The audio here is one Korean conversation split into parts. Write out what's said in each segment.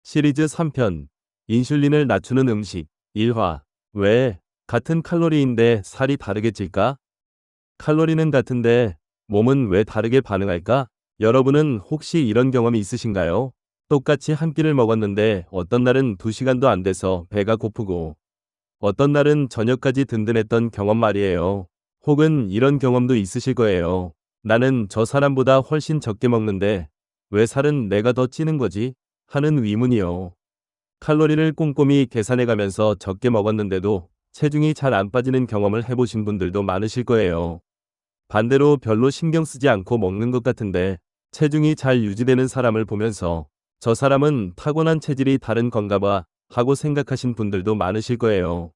시리즈 3편 인슐린을 낮추는 음식 1화. 왜 같은 칼로리인데 살이 다르게 찔까? 칼로리는 같은데 몸은 왜 다르게 반응할까? 여러분은 혹시 이런 경험이 있으신가요? 똑같이 한 끼를 먹었는데 어떤 날은 2시간도 안 돼서 배가 고프고 어떤 날은 저녁까지 든든했던 경험 말이에요. 혹은 이런 경험도 있으실 거예요. 나는 저 사람보다 훨씬 적게 먹는데 왜 살은 내가 더 찌는 거지? 하는 의문이요. 칼로리를 꼼꼼히 계산해가면서 적게 먹었는데도 체중이 잘 안 빠지는 경험을 해보신 분들도 많으실 거예요. 반대로 별로 신경 쓰지 않고 먹는 것 같은데 체중이 잘 유지되는 사람을 보면서 저 사람은 타고난 체질이 다른 건가 봐 하고 생각하신 분들도 많으실 거예요.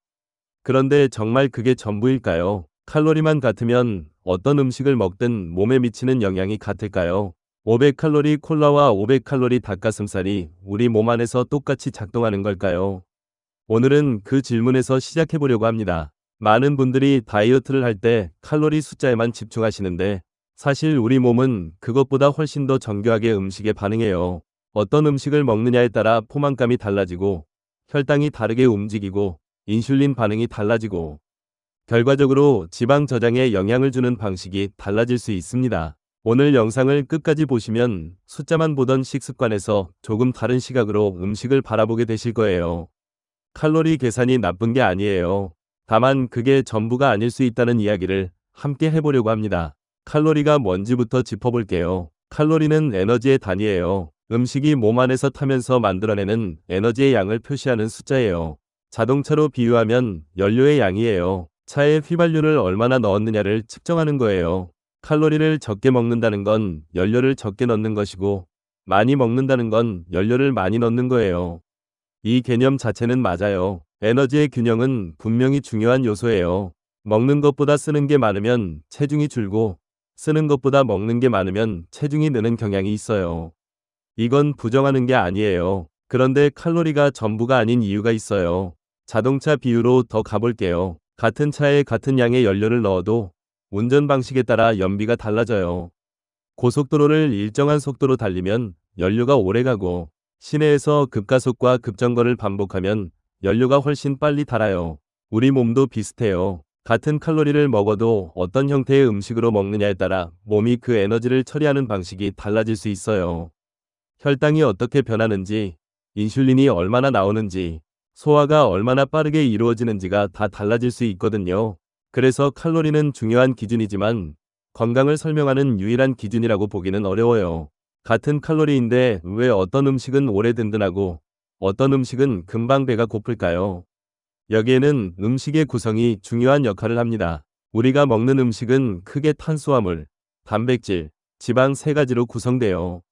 그런데 정말 그게 전부일까요? 칼로리만 같으면 어떤 음식을 먹든 몸에 미치는 영향이 같을까요? 500칼로리 콜라와 500칼로리 닭가슴살이 우리 몸 안에서 똑같이 작동하는 걸까요? 오늘은 그 질문에서 시작해 보려고 합니다. 많은 분들이 다이어트를 할 때 칼로리 숫자에만 집중하시는데 사실 우리 몸은 그것보다 훨씬 더 정교하게 음식에 반응해요. 어떤 음식을 먹느냐에 따라 포만감이 달라지고 혈당이 다르게 움직이고 인슐린 반응이 달라지고 결과적으로 지방 저장에 영향을 주는 방식이 달라질 수 있습니다. 오늘 영상을 끝까지 보시면 숫자만 보던 식습관에서 조금 다른 시각으로 음식을 바라보게 되실 거예요. 칼로리 계산이 나쁜 게 아니에요. 다만 그게 전부가 아닐 수 있다는 이야기를 함께 해보려고 합니다. 칼로리가 뭔지부터 짚어볼게요. 칼로리는 에너지의 단위예요. 음식이 몸 안에서 타면서 만들어내는 에너지의 양을 표시하는 숫자예요. 자동차로 비유하면 연료의 양이에요. 차에 휘발유를 얼마나 넣었느냐를 측정하는 거예요. 칼로리를 적게 먹는다는 건 연료를 적게 넣는 것이고 많이 먹는다는 건 연료를 많이 넣는 거예요. 이 개념 자체는 맞아요. 에너지의 균형은 분명히 중요한 요소예요. 먹는 것보다 쓰는 게 많으면 체중이 줄고 쓰는 것보다 먹는 게 많으면 체중이 느는 경향이 있어요. 이건 부정하는 게 아니에요. 그런데 칼로리가 전부가 아닌 이유가 있어요. 자동차 비유로 더 가볼게요. 같은 차에 같은 양의 연료를 넣어도 운전 방식에 따라 연비가 달라져요. 고속도로를 일정한 속도로 달리면 연료가 오래 가고 시내에서 급가속과 급정거를 반복하면 연료가 훨씬 빨리 닳아요. 우리 몸도 비슷해요. 같은 칼로리를 먹어도 어떤 형태의 음식으로 먹느냐에 따라 몸이 그 에너지를 처리하는 방식이 달라질 수 있어요. 혈당이 어떻게 변하는지, 인슐린이 얼마나 나오는지, 소화가 얼마나 빠르게 이루어지는지가 다 달라질 수 있거든요. 그래서 칼로리는 중요한 기준이지만 건강을 설명하는 유일한 기준이라고 보기는 어려워요. 같은 칼로리인데 왜 어떤 음식은 오래 든든하고 어떤 음식은 금방 배가 고플까요? 여기에는 음식의 구성이 중요한 역할을 합니다. 우리가 먹는 음식은 크게 탄수화물, 단백질, 지방 세 가지로 구성돼요.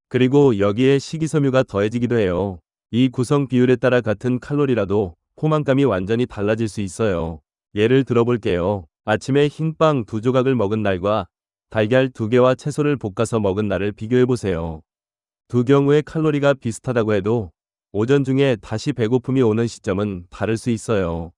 그리고 여기에 식이섬유가 더해지기도 해요. 이 구성 비율에 따라 같은 칼로리라도 포만감이 완전히 달라질 수 있어요. 예를 들어볼게요. 아침에 흰빵 2조각을 먹은 날과 달걀 2개와 채소를 볶아서 먹은 날을 비교해보세요. 두 경우의 칼로리가 비슷하다고 해도 오전 중에 다시 배고픔이 오는 시점은 다를 수 있어요.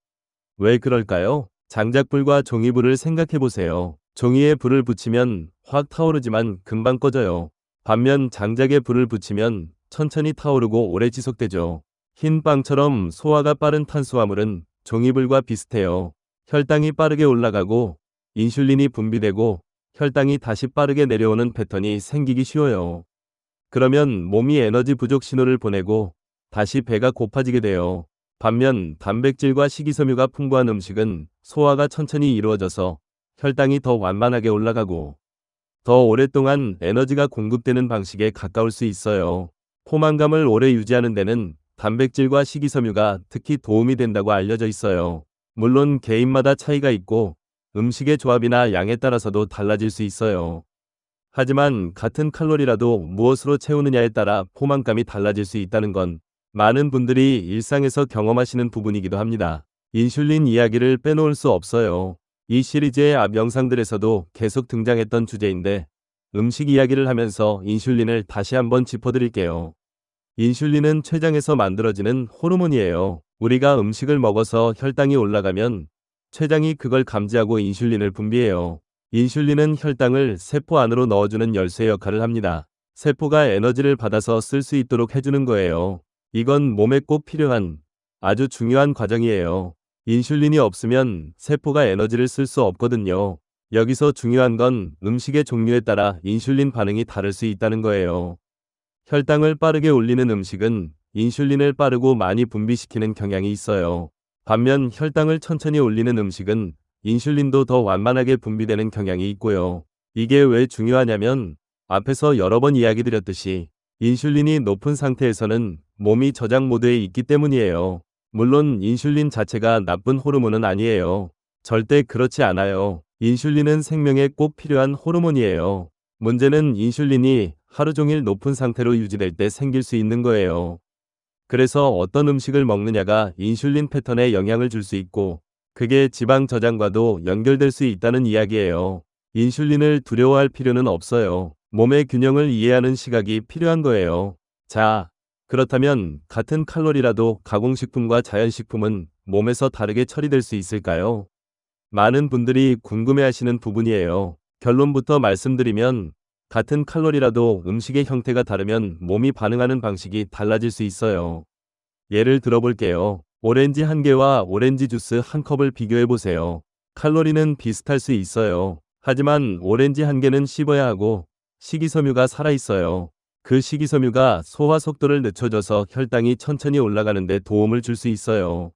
왜 그럴까요? 장작불과 종이불을 생각해보세요. 종이에 불을 붙이면 확 타오르지만 금방 꺼져요. 반면 장작에 불을 붙이면 천천히 타오르고 오래 지속되죠. 흰 빵처럼 소화가 빠른 탄수화물은 종이불과 비슷해요. 혈당이 빠르게 올라가고 인슐린이 분비되고 혈당이 다시 빠르게 내려오는 패턴이 생기기 쉬워요. 그러면 몸이 에너지 부족 신호를 보내고 다시 배가 고파지게 돼요. 반면 단백질과 식이섬유가 풍부한 음식은 소화가 천천히 이루어져서 혈당이 더 완만하게 올라가고 더 오랫동안 에너지가 공급되는 방식에 가까울 수 있어요. 포만감을 오래 유지하는 데는 단백질과 식이섬유가 특히 도움이 된다고 알려져 있어요. 물론 개인마다 차이가 있고 음식의 조합이나 양에 따라서도 달라질 수 있어요. 하지만 같은 칼로리라도 무엇으로 채우느냐에 따라 포만감이 달라질 수 있다는 건 많은 분들이 일상에서 경험하시는 부분이기도 합니다. 인슐린 이야기를 빼놓을 수 없어요. 이 시리즈의 앞 영상들에서도 계속 등장했던 주제인데 음식 이야기를 하면서 인슐린을 다시 한번 짚어드릴게요. 인슐린은 췌장에서 만들어지는 호르몬이에요. 우리가 음식을 먹어서 혈당이 올라가면 췌장이 그걸 감지하고 인슐린을 분비해요. 인슐린은 혈당을 세포 안으로 넣어주는 열쇠 역할을 합니다. 세포가 에너지를 받아서 쓸 수 있도록 해주는 거예요. 이건 몸에 꼭 필요한 아주 중요한 과정이에요. 인슐린이 없으면 세포가 에너지를 쓸 수 없거든요. 여기서 중요한 건 음식의 종류에 따라 인슐린 반응이 다를 수 있다는 거예요. 혈당을 빠르게 올리는 음식은 인슐린을 빠르고 많이 분비시키는 경향이 있어요. 반면 혈당을 천천히 올리는 음식은 인슐린도 더 완만하게 분비되는 경향이 있고요. 이게 왜 중요하냐면 앞에서 여러 번 이야기 드렸듯이 인슐린이 높은 상태에서는 몸이 저장 모드에 있기 때문이에요. 물론 인슐린 자체가 나쁜 호르몬은 아니에요. 절대 그렇지 않아요. 인슐린은 생명에 꼭 필요한 호르몬이에요. 문제는 인슐린이 하루 종일 높은 상태로 유지될 때 생길 수 있는 거예요. 그래서 어떤 음식을 먹느냐가 인슐린 패턴에 영향을 줄 수 있고 그게 지방 저장과도 연결될 수 있다는 이야기예요. 인슐린을 두려워할 필요는 없어요. 몸의 균형을 이해하는 시각이 필요한 거예요. 자, 그렇다면 같은 칼로리라도 가공식품과 자연식품은 몸에서 다르게 처리될 수 있을까요? 많은 분들이 궁금해하시는 부분이에요. 결론부터 말씀드리면 같은 칼로리라도 음식의 형태가 다르면 몸이 반응하는 방식이 달라질 수 있어요. 예를 들어볼게요. 오렌지 한 개와 오렌지 주스 한 컵을 비교해 보세요. 칼로리는 비슷할 수 있어요. 하지만 오렌지 한 개는 씹어야 하고 식이섬유가 살아있어요. 그 식이섬유가 소화 속도를 늦춰줘서 혈당이 천천히 올라가는 데 도움을 줄 수 있어요.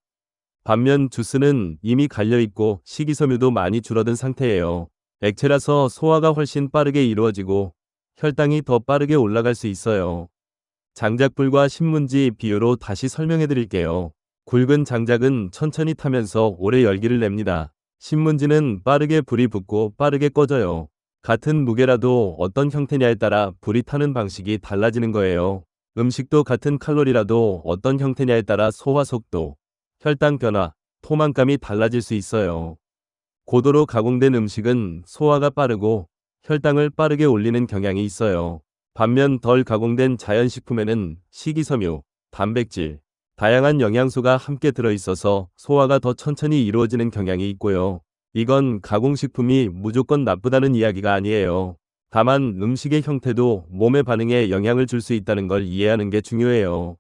반면 주스는 이미 갈려있고 식이섬유도 많이 줄어든 상태예요. 액체라서 소화가 훨씬 빠르게 이루어지고 혈당이 더 빠르게 올라갈 수 있어요. 장작불과 신문지 비유로 다시 설명해 드릴게요. 굵은 장작은 천천히 타면서 오래 열기를 냅니다. 신문지는 빠르게 불이 붙고 빠르게 꺼져요. 같은 무게라도 어떤 형태냐에 따라 불이 타는 방식이 달라지는 거예요. 음식도 같은 칼로리라도 어떤 형태냐에 따라 소화 속도, 혈당 변화, 포만감이 달라질 수 있어요. 고도로 가공된 음식은 소화가 빠르고 혈당을 빠르게 올리는 경향이 있어요. 반면 덜 가공된 자연식품에는 식이섬유, 단백질, 다양한 영양소가 함께 들어있어서 소화가 더 천천히 이루어지는 경향이 있고요. 이건 가공식품이 무조건 나쁘다는 이야기가 아니에요. 다만 음식의 형태도 몸의 반응에 영향을 줄 수 있다는 걸 이해하는 게 중요해요.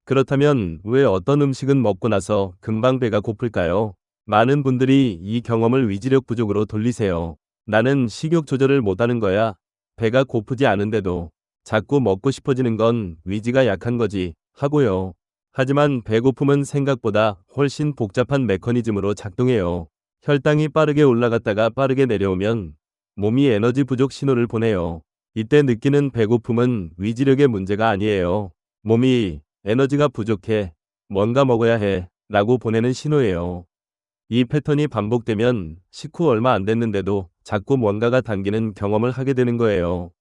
그렇다면 왜 어떤 음식은 먹고 나서 금방 배가 고플까요? 많은 분들이 이 경험을 위지력 부족으로 돌리세요. 나는 식욕 조절을 못하는 거야. 배가 고프지 않은데도 자꾸 먹고 싶어지는 건 위지가 약한 거지 하고요. 하지만 배고픔은 생각보다 훨씬 복잡한 메커니즘으로 작동해요. 혈당이 빠르게 올라갔다가 빠르게 내려오면 몸이 에너지 부족 신호를 보내요. 이때 느끼는 배고픔은 위지력의 문제가 아니에요. 몸이 에너지가 부족해, 뭔가 먹어야 해 라고 보내는 신호예요. 이 패턴이 반복되면 식후 얼마 안 됐는데도 자꾸 뭔가가 당기는 경험을 하게 되는 거예요.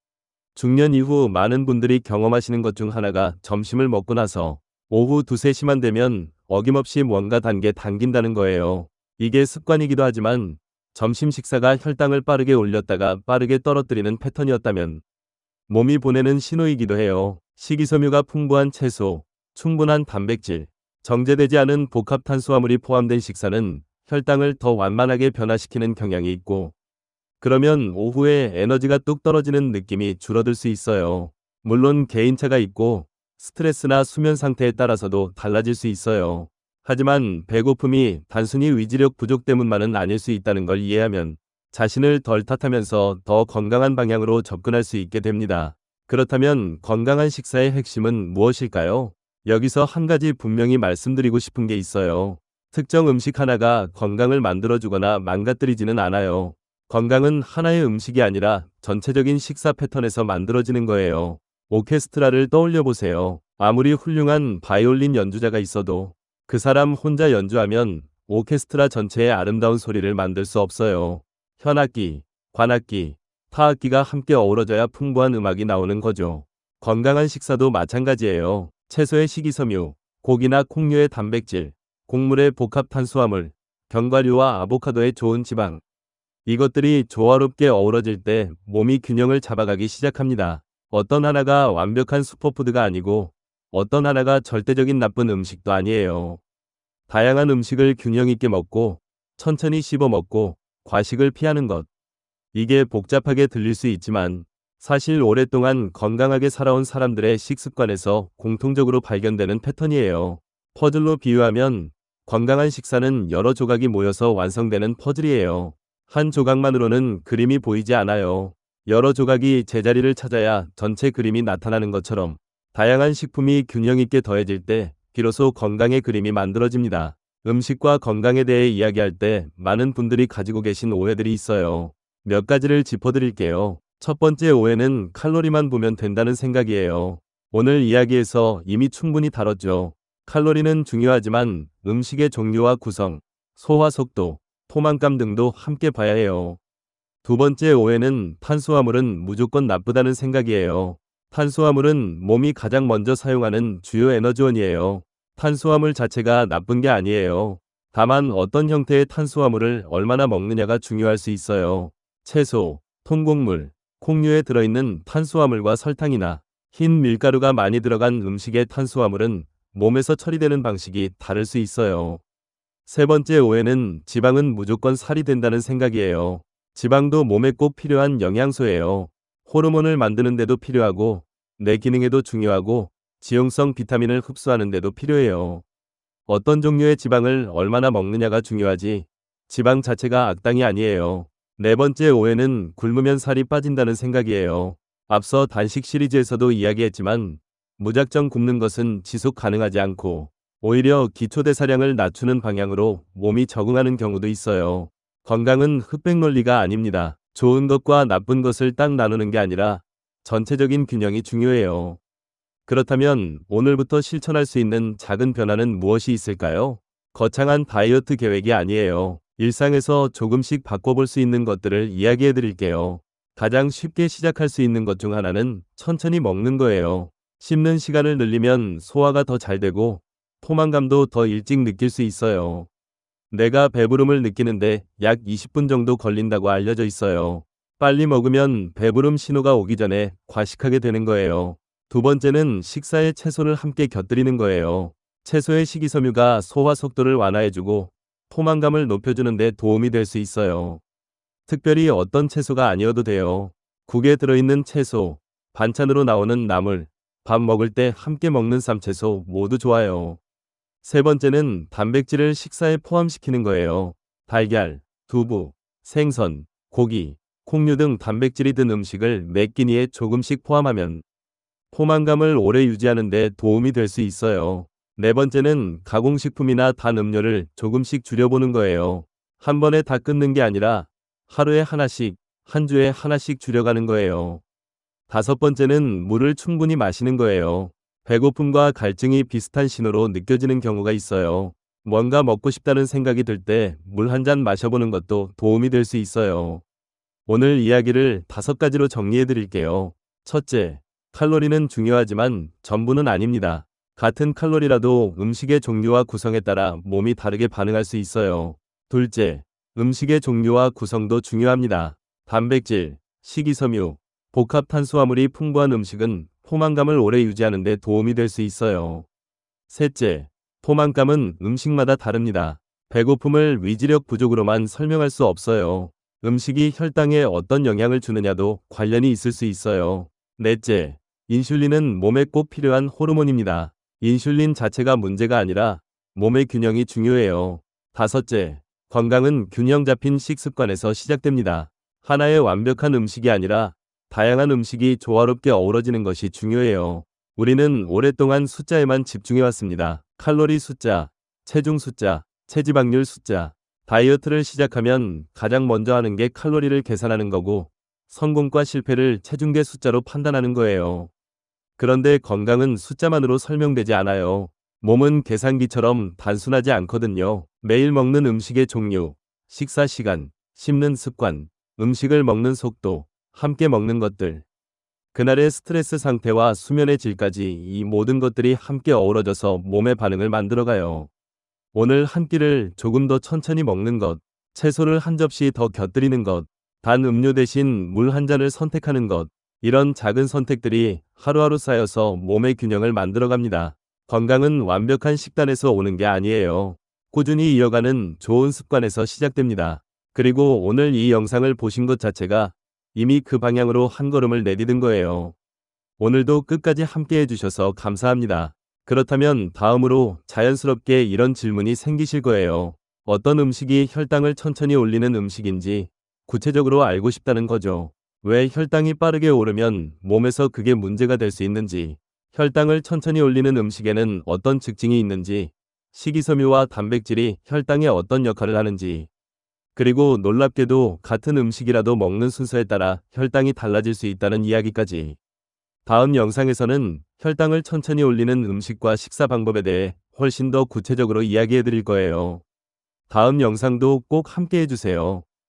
중년 이후 많은 분들이 경험하시는 것 중 하나가 점심을 먹고 나서 오후 2, 3시만 되면 어김없이 뭔가 당긴다는 거예요. 이게 습관이기도 하지만 점심 식사가 혈당을 빠르게 올렸다가 빠르게 떨어뜨리는 패턴이었다면 몸이 보내는 신호이기도 해요. 식이섬유가 풍부한 채소, 충분한 단백질, 정제되지 않은 복합 탄수화물이 포함된 식사는 혈당을 더 완만하게 변화시키는 경향이 있고 그러면 오후에 에너지가 뚝 떨어지는 느낌이 줄어들 수 있어요. 물론 개인차가 있고 스트레스나 수면 상태에 따라서도 달라질 수 있어요. 하지만 배고픔이 단순히 위지력 부족 때문만은 아닐 수 있다는 걸 이해하면 자신을 덜 탓하면서 더 건강한 방향으로 접근할 수 있게 됩니다. 그렇다면 건강한 식사의 핵심은 무엇일까요? 여기서 한 가지 분명히 말씀드리고 싶은 게 있어요. 특정 음식 하나가 건강을 만들어주거나 망가뜨리지는 않아요. 건강은 하나의 음식이 아니라 전체적인 식사 패턴에서 만들어지는 거예요. 오케스트라를 떠올려 보세요. 아무리 훌륭한 바이올린 연주자가 있어도 그 사람 혼자 연주하면 오케스트라 전체의 아름다운 소리를 만들 수 없어요. 현악기, 관악기, 타악기가 함께 어우러져야 풍부한 음악이 나오는 거죠. 건강한 식사도 마찬가지예요. 채소의 식이섬유, 고기나 콩류의 단백질, 곡물의 복합 탄수화물, 견과류와 아보카도의 좋은 지방. 이것들이 조화롭게 어우러질 때 몸이 균형을 잡아가기 시작합니다. 어떤 하나가 완벽한 슈퍼푸드가 아니고 어떤 하나가 절대적인 나쁜 음식도 아니에요. 다양한 음식을 균형 있게 먹고 천천히 씹어 먹고 과식을 피하는 것. 이게 복잡하게 들릴 수 있지만 사실 오랫동안 건강하게 살아온 사람들의 식습관에서 공통적으로 발견되는 패턴이에요. 퍼즐로 비유하면 건강한 식사는 여러 조각이 모여서 완성되는 퍼즐이에요. 한 조각만으로는 그림이 보이지 않아요. 여러 조각이 제자리를 찾아야 전체 그림이 나타나는 것처럼 다양한 식품이 균형 있게 더해질 때 비로소 건강의 그림이 만들어집니다. 음식과 건강에 대해 이야기할 때 많은 분들이 가지고 계신 오해들이 있어요. 몇 가지를 짚어드릴게요. 첫 번째 오해는 칼로리만 보면 된다는 생각이에요. 오늘 이야기에서 이미 충분히 다뤘죠. 칼로리는 중요하지만 음식의 종류와 구성, 소화 속도, 포만감 등도 함께 봐야 해요. 두 번째 오해는 탄수화물은 무조건 나쁘다는 생각이에요. 탄수화물은 몸이 가장 먼저 사용하는 주요 에너지원이에요. 탄수화물 자체가 나쁜 게 아니에요. 다만 어떤 형태의 탄수화물을 얼마나 먹느냐가 중요할 수 있어요. 채소, 통곡물, 콩류에 들어있는 탄수화물과 설탕이나 흰 밀가루가 많이 들어간 음식의 탄수화물은 몸에서 처리되는 방식이 다를 수 있어요. 세 번째 오해는 지방은 무조건 살이 된다는 생각이에요. 지방도 몸에 꼭 필요한 영양소예요. 호르몬을 만드는 데도 필요하고 뇌 기능에도 중요하고 지용성 비타민을 흡수하는 데도 필요해요. 어떤 종류의 지방을 얼마나 먹느냐가 중요하지 지방 자체가 악당이 아니에요. 네 번째 오해는 굶으면 살이 빠진다는 생각이에요. 앞서 단식 시리즈에서도 이야기했지만 무작정 굶는 것은 지속 가능하지 않고 오히려 기초대사량을 낮추는 방향으로 몸이 적응하는 경우도 있어요. 건강은 흑백 논리가 아닙니다. 좋은 것과 나쁜 것을 딱 나누는 게 아니라 전체적인 균형이 중요해요. 그렇다면 오늘부터 실천할 수 있는 작은 변화는 무엇이 있을까요? 거창한 다이어트 계획이 아니에요. 일상에서 조금씩 바꿔볼 수 있는 것들을 이야기해 드릴게요. 가장 쉽게 시작할 수 있는 것 중 하나는 천천히 먹는 거예요. 씹는 시간을 늘리면 소화가 더 잘 되고 포만감도 더 일찍 느낄 수 있어요. 내가 배부름을 느끼는데 약 20분 정도 걸린다고 알려져 있어요. 빨리 먹으면 배부름 신호가 오기 전에 과식하게 되는 거예요. 두 번째는 식사에 채소를 함께 곁들이는 거예요. 채소의 식이섬유가 소화 속도를 완화해주고 포만감을 높여주는 데 도움이 될 수 있어요. 특별히 어떤 채소가 아니어도 돼요. 국에 들어있는 채소, 반찬으로 나오는 나물, 밥 먹을 때 함께 먹는 쌈채소 모두 좋아요. 세 번째는 단백질을 식사에 포함시키는 거예요. 달걀, 두부, 생선, 고기, 콩류 등 단백질이 든 음식을 매 끼니에 조금씩 포함하면 포만감을 오래 유지하는 데 도움이 될 수 있어요. 네 번째는 가공식품이나 단 음료를 조금씩 줄여보는 거예요. 한 번에 다 끊는 게 아니라 하루에 하나씩, 한 주에 하나씩 줄여가는 거예요. 다섯 번째는 물을 충분히 마시는 거예요. 배고픔과 갈증이 비슷한 신호로 느껴지는 경우가 있어요. 뭔가 먹고 싶다는 생각이 들 때 물 한 잔 마셔보는 것도 도움이 될 수 있어요. 오늘 이야기를 5가지로 정리해 드릴게요. 첫째, 칼로리는 중요하지만 전부는 아닙니다. 같은 칼로리라도 음식의 종류와 구성에 따라 몸이 다르게 반응할 수 있어요. 둘째, 음식의 종류와 구성도 중요합니다. 단백질, 식이섬유, 복합 탄수화물이 풍부한 음식은 포만감을 오래 유지하는 데 도움이 될 수 있어요. 셋째, 포만감은 음식마다 다릅니다. 배고픔을 위지력 부족으로만 설명할 수 없어요. 음식이 혈당에 어떤 영향을 주느냐도 관련이 있을 수 있어요. 넷째, 인슐린은 몸에 꼭 필요한 호르몬입니다. 인슐린 자체가 문제가 아니라 몸의 균형이 중요해요. 다섯째, 건강은 균형 잡힌 식습관에서 시작됩니다. 하나의 완벽한 음식이 아니라 다양한 음식이 조화롭게 어우러지는 것이 중요해요. 우리는 오랫동안 숫자에만 집중해왔습니다. 칼로리 숫자, 체중 숫자, 체지방률 숫자. 다이어트를 시작하면 가장 먼저 하는 게 칼로리를 계산하는 거고 성공과 실패를 체중계 숫자로 판단하는 거예요. 그런데 건강은 숫자만으로 설명되지 않아요. 몸은 계산기처럼 단순하지 않거든요. 매일 먹는 음식의 종류, 식사 시간, 씹는 습관, 음식을 먹는 속도, 함께 먹는 것들, 그날의 스트레스 상태와 수면의 질까지 이 모든 것들이 함께 어우러져서 몸의 반응을 만들어가요. 오늘 한 끼를 조금 더 천천히 먹는 것, 채소를 한 접시 더 곁들이는 것, 단 음료 대신 물 한 잔을 선택하는 것, 이런 작은 선택들이 하루하루 쌓여서 몸의 균형을 만들어갑니다. 건강은 완벽한 식단에서 오는 게 아니에요. 꾸준히 이어가는 좋은 습관에서 시작됩니다. 그리고 오늘 이 영상을 보신 것 자체가 이미 그 방향으로 한 걸음을 내디딘 거예요. 오늘도 끝까지 함께 해주셔서 감사합니다. 그렇다면 다음으로 자연스럽게 이런 질문이 생기실 거예요. 어떤 음식이 혈당을 천천히 올리는 음식인지 구체적으로 알고 싶다는 거죠. 왜 혈당이 빠르게 오르면 몸에서 그게 문제가 될 수 있는지, 혈당을 천천히 올리는 음식에는 어떤 특징이 있는지, 식이섬유와 단백질이 혈당에 어떤 역할을 하는지, 그리고 놀랍게도 같은 음식이라도 먹는 순서에 따라 혈당이 달라질 수 있다는 이야기까지. 다음 영상에서는 혈당을 천천히 올리는 음식과 식사 방법에 대해 훨씬 더 구체적으로 이야기해 드릴 거예요. 다음 영상도 꼭 함께 해주세요.